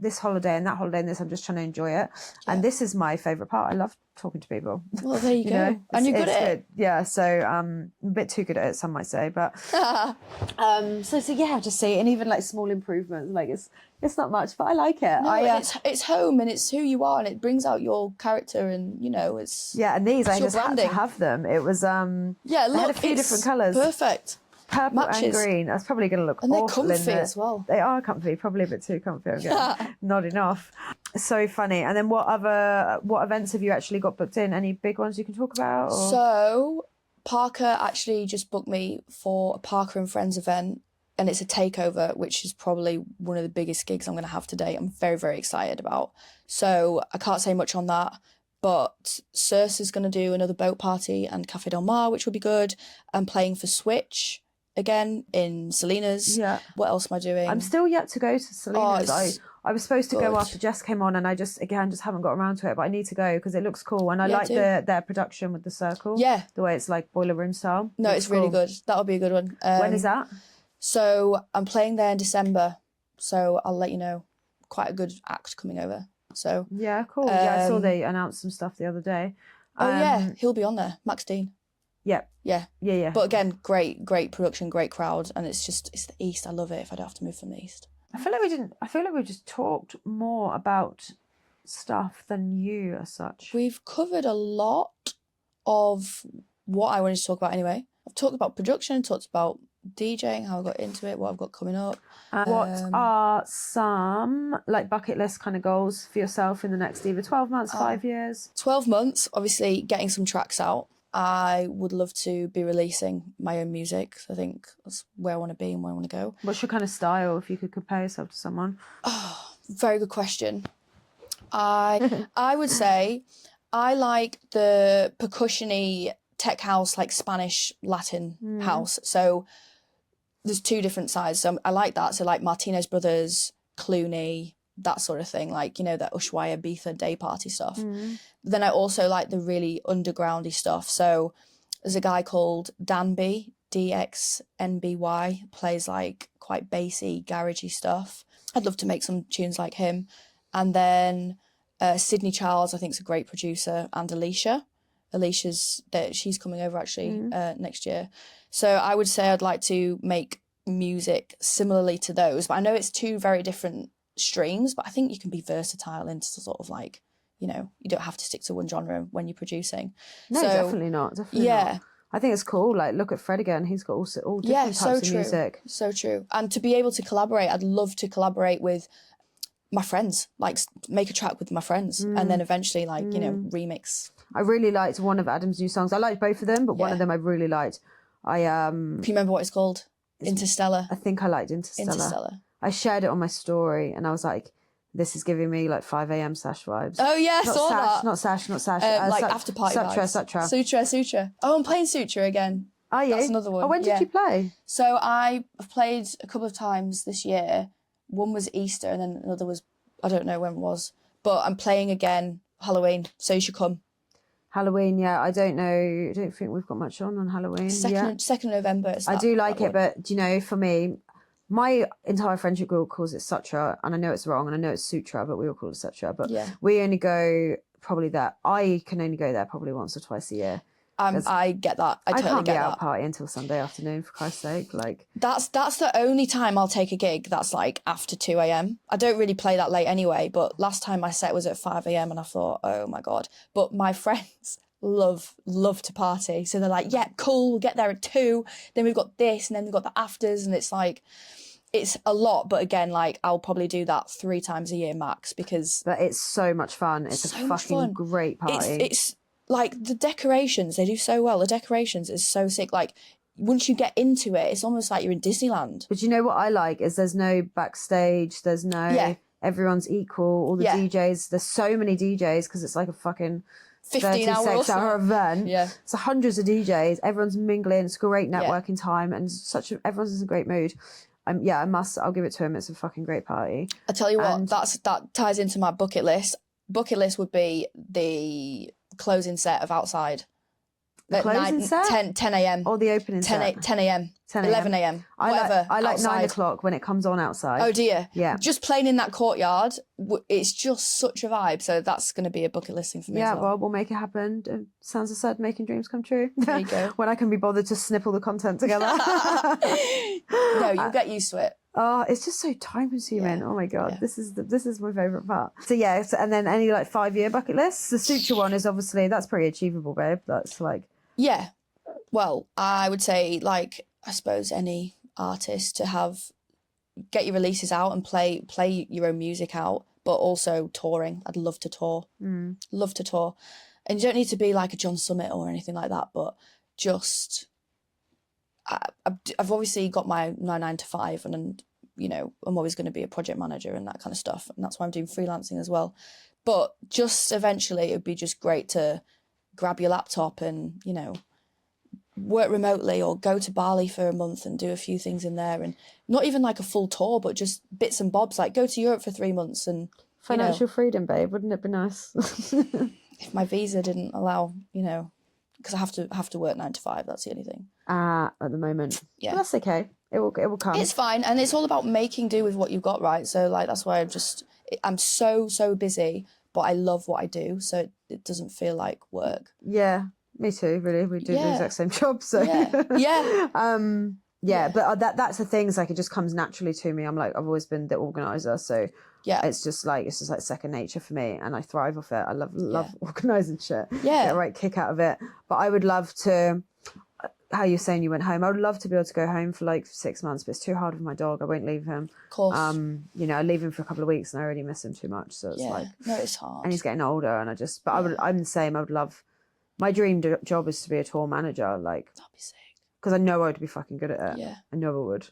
this holiday and that holiday and this. I'm just trying to enjoy it. Yeah. And this is my favourite part. I love talking to people. Well, there you go. And you're good at it. Yeah, so I'm a bit too good at it, some might say. But so yeah, just see. And even like small improvements, like it's not much, but I like it. No, it's home and it's who you are and it brings out your character and, you know, it's... Yeah, and these, I just had to have them. It was... yeah, look, I had a few different colours. Perfect. Purple and green. That's probably going to look awful. And they're comfy as well. They are comfy, probably a bit too comfy. I'm getting nodding off. So funny. And then what events have you actually got booked in? Any big ones you can talk about? Or? So Parker actually just booked me for a Parker and Friends event, and it's a takeover, which is probably one of the biggest gigs I'm going to have today. I'm very, very excited about. So I can't say much on that. But Circe is going to do another boat party and Cafe Del Mar, which will be good. I'm playing for Switch again in Selena's. Yeah. What else am I doing? I'm still yet to go to Selena's. I was supposed to go after Jess came on, and I just haven't got around to it. But I need to go because it looks cool, and I like their production with the circle. Yeah, the way it's like boiler room style. No, it's really good. That'll be a good one. When is that? So I'm playing there in December. So I'll let you know. Quite a good act coming over. So yeah, cool. Yeah, I saw they announced some stuff the other day. Yeah, he'll be on there. Max Dean. Yeah. Yeah. But again, great production, great crowd, and it's the East. I love it if I don't have to move from the East. I feel like we just talked more about stuff than you as such. We've covered a lot of what I wanted to talk about anyway. I've talked about production, talked about DJing, how I got into it, what I've got coming up. What are some like bucket list kind of goals for yourself in the next either 12 months, 5 years? 12 months, obviously getting some tracks out. I would love to be releasing my own music. So I think that's where I want to be and where I want to go. What's your kind of style, if you could compare yourself to someone? Oh, very good question. I would say I like the percussion-y tech house, like Spanish Latin house. So there's two different sides. So I like that. So like Martinez Brothers, Clooney, that sort of thing, like, you know, that Ushuaia Ibiza day party stuff. Then I also like the really undergroundy stuff. So there's a guy called Danby, DXNBY, plays like quite bassy, garagey stuff. I'd love to make some tunes like him. And then Sydney Charles, I think, is a great producer, and she's coming over actually next year. So I would say I'd like to make music similarly to those, but I know it's two very different streams, but I think you can be versatile into sort of like, you know, you don't have to stick to one genre when you're producing. No, definitely not. Not. I think it's cool. Like, look at Fred again. He's got all different types of music. So true. And to be able to collaborate, I'd love to collaborate with my friends, like make a track with my friends and then eventually like, you know, remix. I really liked one of Adam's new songs. I liked both of them, but one of them I really liked. Can you remember what it's called? Interstellar. I think I liked Interstellar. I shared it on my story and I was like, this is giving me like 5 a.m. Sash vibes. Oh yeah, I saw that. Not Sash. Like after party vibes. Sutra. Oh, I'm playing Sutra again. Are you? That's another one. Oh, when did you play? So I've played a couple of times this year. One was Easter and then another was, I don't know when it was. But I'm playing again Halloween, so you should come. Halloween, yeah. I don't know. I don't think we've got much on Halloween. 2nd November. I do like it, but do you know, for me, my entire friendship group calls it Sutra, and I know it's wrong, and I know it's Sutra, but we all call it Sutra. But we only go probably there. I can only go there probably once or twice a year. I get that. I totally can't get be that. out party until Sunday afternoon, for Christ's sake. Like that's the only time I'll take a gig that's like after 2 a.m. I don't really play that late anyway, but last time my set was at 5 a.m. and I thought, oh my God. But my friends love to party. So they're like, yeah, cool, we'll get there at 2. Then we've got this and then we've got the afters, and it's like, it's a lot. But again, like I'll probably do that 3 times a year max because... But it's so much fun. It's so a fucking great party. It's like the decorations, they do so well. The decorations is so sick. Like once you get into it, it's almost like you're in Disneyland. But you know what I like is there's no backstage. There's no, everyone's equal. All the DJs, there's so many DJs because it's like a fucking 36-hour event. Yeah. So hundreds of DJs, everyone's mingling. It's a great networking time and everyone's in a great mood. I'll give it to him. It's a fucking great party. I tell you what, that ties into my bucket list. Bucket list would be the closing set of Outside. Closing set? 10 a.m. Or the opening set? 10 a.m. 11 a.m. Whatever. I like outside. 9 o'clock when it comes on outside. Oh dear. Yeah. Just playing in that courtyard, it's just such a vibe. So that's going to be a bucket list thing for me as well. Well, we'll make it happen. SOUNDSOFSUD, making dreams come true. There you go. When I can be bothered to snip all the content together. No, you'll get used to it. Oh, it's just so time consuming. Yeah. Oh my God. Yeah. This is my favourite part. So yeah, and then any like 5-year bucket lists. The Sutra one is obviously, that's pretty achievable, babe. That's like... Yeah. Well, I would say, like, I suppose any artist to get your releases out and play your own music out, but also touring. I'd love to tour. Love to tour. And you don't need to be like a John Summit or anything like that, but just... I've obviously got my 9 to 5 and, you know, I'm always going to be a project manager and that kind of stuff. And that's why I'm doing freelancing as well. But just eventually it would be just great to grab your laptop and, you know, work remotely or go to Bali for a month and do a few things in there, and not even like a full tour, but just bits and bobs, like go to Europe for 3 months and financial freedom, babe. Wouldn't it be nice? If my visa didn't allow, you know, because I have to work 9 to 5. That's the only thing. At the moment, yeah, but that's okay. It will come. It's fine, and it's all about making do with what you've got, right? So like that's why I'm so busy, but I love what I do, so it doesn't feel like work. Yeah. Me too, really. We do the exact same job, so But that's the thing. Is like it just comes naturally to me. I'm like I've always been the organizer, so it's just like second nature for me, and I thrive off it. I love organising shit. Yeah, get a right kick out of it. But I would love to. How you're saying you went home? I would love to be able to go home for like 6 months, but it's too hard with my dog. I won't leave him. Of course. You know, I leave him for a couple of weeks, and I already miss him too much. So it's like no, it's hard. And he's getting older, and I'm the same. I would love. My dream job is to be a tour manager, like... That'd be sick. Because I know I'd be fucking good at it. Yeah. I know I would.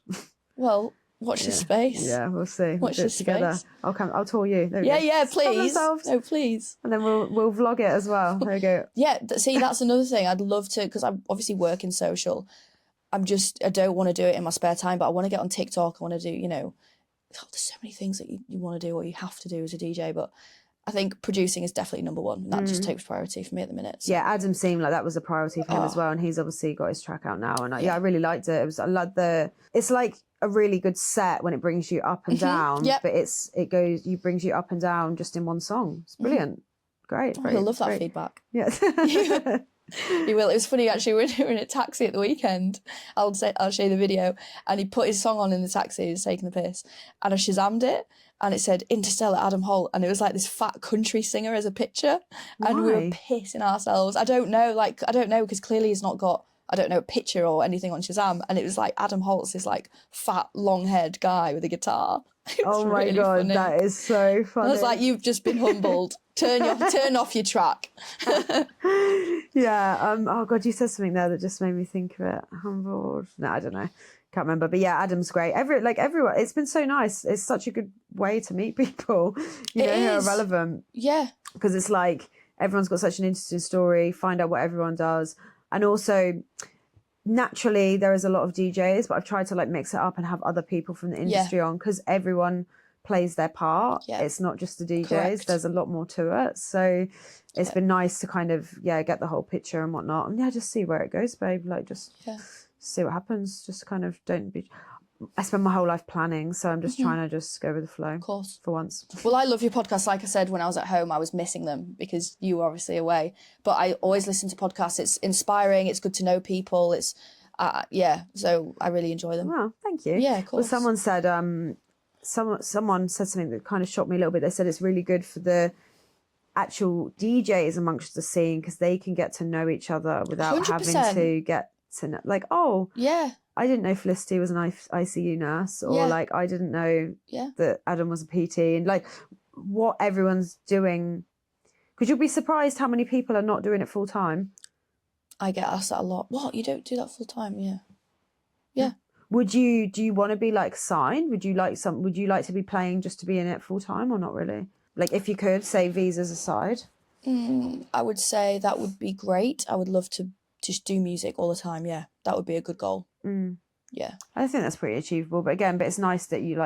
Well, watch this space. Yeah, we'll see. Watch this together. space. I'll tour you. There we go. Yeah, please. No, please. And then we'll vlog it as well. There we go. Yeah, see, that's another thing. I'd love to, because I obviously work in social. I don't want to do it in my spare time, but I want to get on TikTok. I want to do, you know... there's so many things that you want to do or you have to do as a DJ, but... I think producing is definitely number one. And that just takes priority for me at the minute. So. Yeah, Adam seemed like that was a priority for him as well, and he's obviously got his track out now. And I really liked it. I loved it's like a really good set when it brings you up and down. Yep. But it brings you up and down just in one song. It's brilliant. Great. I love that feedback. Yeah. You will. It was funny actually. We were in a taxi at the weekend. I'll show you the video. And he put his song on in the taxi. He was taking the piss, and I Shazammed it. And it said Interstellar Adam Holt, and it was like this fat country singer as a picture. Why? And we were pissing ourselves. I don't know, because clearly he's not got, a picture or anything on Shazam. And it was like Adam Holt's this like fat, long-haired guy with a guitar. Oh my really God, funny. That is so funny. I was like, you've just been humbled. Turn off your track. Yeah. Oh God, you said something there that just made me think of it. Humbled. No, I don't know. Can't remember, but yeah, Adam's great. Everyone, it's been so nice. It's such a good way to meet people, who are relevant. Yeah, because it's like everyone's got such an interesting story. Find out what everyone does, and also naturally there is a lot of DJs, but I've tried to like mix it up and have other people from the industry on because everyone plays their part. Yeah. It's not just the DJs. Correct. There's a lot more to it. So it's been nice to kind of get the whole picture and whatnot, and just see where it goes, babe. Like just. Yeah. See what happens. Just kind of I spend my whole life planning, so I'm just trying to just go with the flow. Of course. For once. Well, I love your podcast. Like I said, when I was at home, I was missing them because you were obviously away. But I always listen to podcasts. It's inspiring. It's good to know people. It's, so I really enjoy them. Well, thank you. Yeah, of course. Well, someone said something that kind of shocked me a little bit. They said it's really good for the actual DJs amongst the scene because they can get to know each other without 100%. Having to get to know, like, I didn't know Felicity was an ICU nurse, or like I didn't know that Adam was a PT, and like what everyone's doing. Because you'll be surprised how many people are not doing it full time. I get asked that a lot. What, you don't do that full time? Yeah. Do you want to be like signed? Would you like to be playing just to be in it full time, or not really? Like if you could, say visas aside. I would say that would be great. I would love to just do music all the time. Yeah, that would be a good goal. Yeah. I think that's pretty achievable. But again, it's nice that you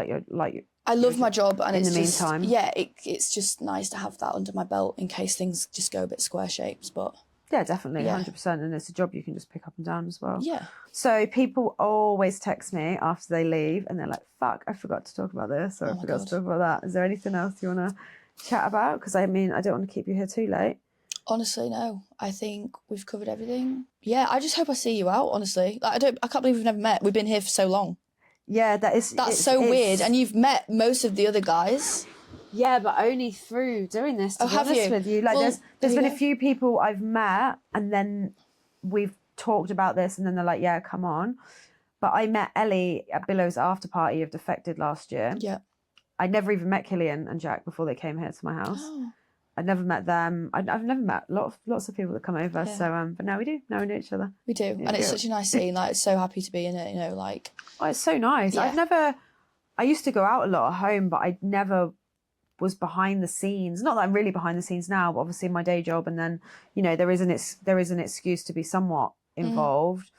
I love my job, and in it's the just, meantime. yeah, it's just nice to have that under my belt in case things just go a bit square shapes. But yeah, definitely, 100%. And it's a job you can just pick up and down as well. Yeah. So people always text me after they leave, and they're like, "Fuck, I forgot to talk about this, or I forgot to talk about that." Is there anything else you want to chat about? Because I mean, I don't want to keep you here too late. Honestly, no. I think we've covered everything. Yeah, I just hope I see you out. Honestly, I can't believe we've never met. We've been here for so long. Yeah, that's so weird. And you've met most of the other guys. Yeah, but only through doing this. To be honest with you, like there's been a few people I've met, and then we've talked about this, and then they're like, "Yeah, come on." But I met Ellie at Billow's after party of Defected last year. Yeah. I never even met Killian and Jack before they came here to my house. Oh. I'd never met them. I've never met lots of people that come over. Yeah. So, but now we do. Now we know each other. We do, and it's such a nice scene. Like, so happy to be in it. You know, like. Oh, it's so nice. Yeah. I used to go out a lot at home, but I never was behind the scenes. Not that I'm really behind the scenes now, but obviously my day job, and then there is an excuse to be somewhat involved.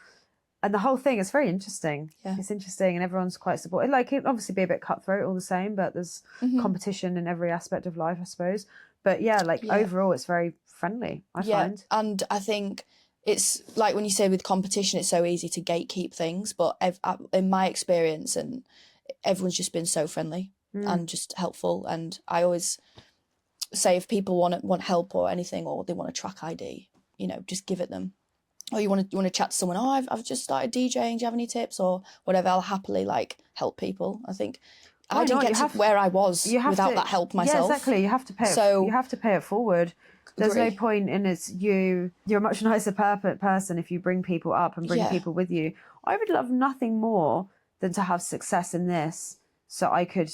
And the whole thing is very interesting. Yeah. It's interesting, and everyone's quite supportive. Like, it'd obviously be a bit cutthroat all the same, but there's competition in every aspect of life, I suppose. But yeah, overall, it's very friendly, I find. And I think it's like when you say with competition, it's so easy to gatekeep things. But in my experience, and everyone's just been so friendly and just helpful. And I always say if people want help or anything, or they want a track ID, just give it them. Or you want to chat to someone, I've just started DJing, do you have any tips or whatever? I'll happily help people. I think I didn't get to where I was without that help myself. Yeah, exactly. You have to pay you have to pay it forward. There's no point in it. You're a much nicer person if you bring people up and bring people with you. I would love nothing more than to have success in this, so I could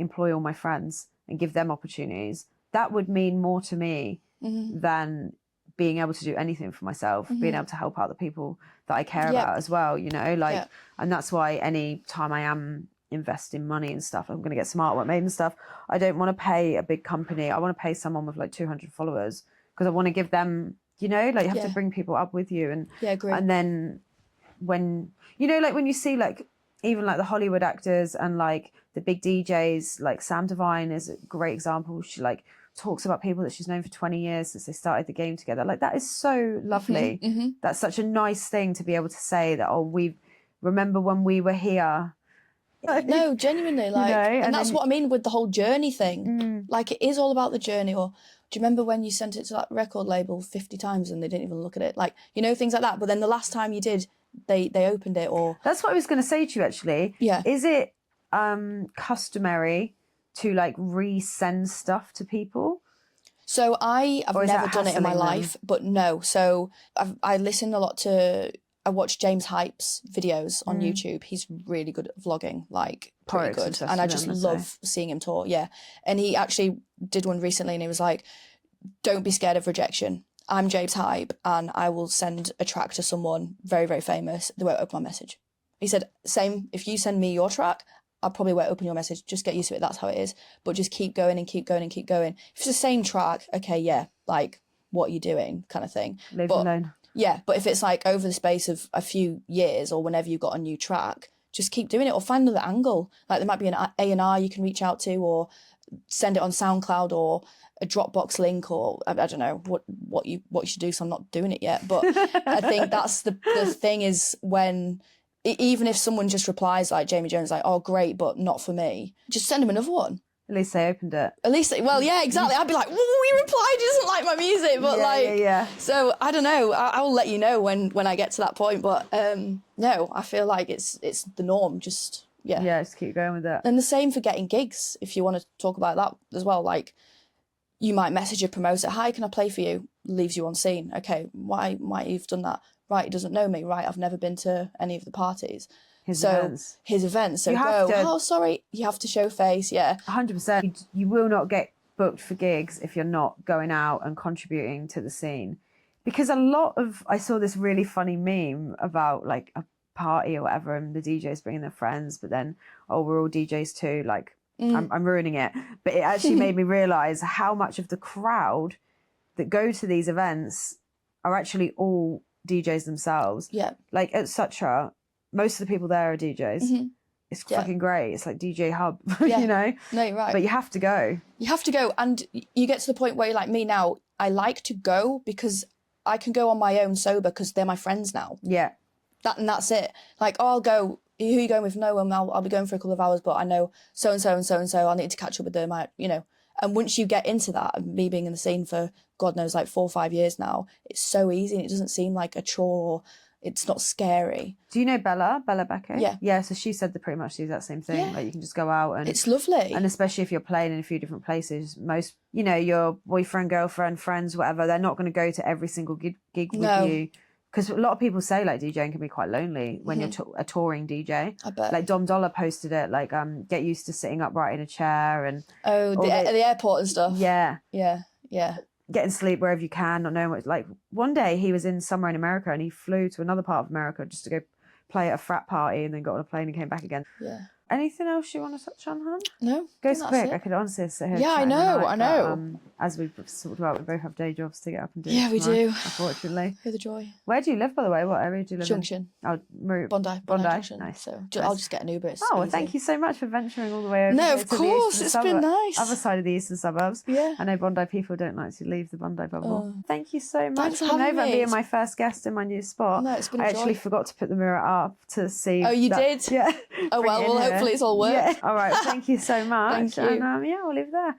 employ all my friends and give them opportunities. That would mean more to me than being able to do anything for myself, being able to help out the people that I care about as well, and that's why any time I am investing money and stuff, I'm going to get some artwork made and stuff. I don't want to pay a big company. I want to pay someone with 200 followers because I want to give them, you have to bring people up with you. And agree. And then when, when you see even the Hollywood actors and the big DJs, Sam Divine is a great example. She talks about people that she's known for 20 years since they started the game together. That is so lovely. That's such a nice thing to be able to say that, we remember when we were here. No, genuinely, and that's what I mean with the whole journey thing. It is all about the journey. Or do you remember when you sent it to that record label 50 times and they didn't even look at it? Things like that. But then the last time you did, they opened it. Or that's what I was going to say to you, actually. Yeah. Is it customary to resend stuff to people? So I've never done it in my life, but no. So I listen a lot I watch James Hype's videos on YouTube. He's really good at vlogging, pretty good. And I just love seeing him tour, yeah. And he actually did one recently and he was like, don't be scared of rejection. I'm James Hype and I will send a track to someone very, very famous. They won't open my message. He said, same, if you send me your track, I probably won't open your message. Just get used to it. That's how it is. But just keep going and keep going and keep going. If it's the same track, okay, yeah, what are you doing kind of thing. Leave it alone. Yeah, but if it's over the space of a few years or whenever you've got a new track, just keep doing it or find another angle. There might be an A&R you can reach out to or send it on SoundCloud or a Dropbox link or I don't know what you should do, so I'm not doing it yet. But I think that's the thing is when, even if someone just replies Jamie Jones, oh, great, but not for me, just send them another one. At least they opened it. Well, yeah, exactly. I'd be like, well, he replied, he doesn't like my music. But yeah. So I don't know. I will let you know when I get to that point. But no, I feel like it's the norm. Just, yeah. Yeah, just keep going with it. And the same for getting gigs, if you want to talk about that as well. You might message a promoter, hi, can I play for you? Leaves you on scene. Okay, why you've done that? Right, he doesn't know me. Right, I've never been to any of the parties. His events. So sorry, you have to show face, yeah. 100%. You will not get booked for gigs if you're not going out and contributing to the scene. Because I saw this really funny meme about a party or whatever and the DJs bringing their friends, but then, we're all DJs too. I'm ruining it. But it actually made me realise how much of the crowd that go to these events are actually all DJs themselves. Yeah. At Sutra, most of the people there are DJs. Mm-hmm. It's fucking great. It's like DJ hub, Yeah. you know? No, you're right. But you have to go. You have to go, and you get to the point where you're like me now, I like to go because I can go on my own sober because they're my friends now. Yeah. That's it. Like, oh, I'll go. Who are you going with? No, I'll be going for a couple of hours, but I know so-and-so and so-and-so. I need to catch up with them, And once you get into that, me being in the scene for, God knows, like 4 or 5 years now, it's so easy and it doesn't seem like a chore. It's not scary. Do you know Bella Becker? Yeah. Yeah, so she said pretty much the exact same thing. Yeah. Like, you can just go out and... It's lovely. And especially if you're playing in a few different places, most, your boyfriend, girlfriend, friends, whatever, they're not going to go to every single gig with you. Because a lot of people say, like, DJing can be quite lonely when you're a touring DJ. I bet. Like, Dom Dollar posted it, like, get used to sitting upright in a chair and... Oh, the airport and stuff. Yeah. Yeah, yeah. Getting sleep wherever you can, not knowing what... Like, one day he was somewhere in America and he flew to another part of America just to go play at a frat party and then got on a plane and came back again. Yeah. Anything else you want to touch on, hon? No. Goes quick. I could honestly sit here. Yeah, I know. But, as we've talked about, we both have day jobs to get up and do. Yeah, we do. Unfortunately. Hear the joy. Where do you live, by the way? What area do you live Junction. in? Oh, Bondi Junction. Nice. So I'll just get an Uber. Well, thank you so much for venturing all the way over. No, here of to the course. It's been nice. Other side of the eastern suburbs. Yeah. I know Bondi people don't like to leave the Bondi bubble. Thank you so much Thanks for for coming having over and me. being my first guest in my new spot. No, it's been a I joy. actually forgot to put the mirror up to see. Oh, you did? Yeah. Oh, well, hopefully it's all worked. Yeah. All right. Thank you so much. Thank you. And yeah, we'll leave it there.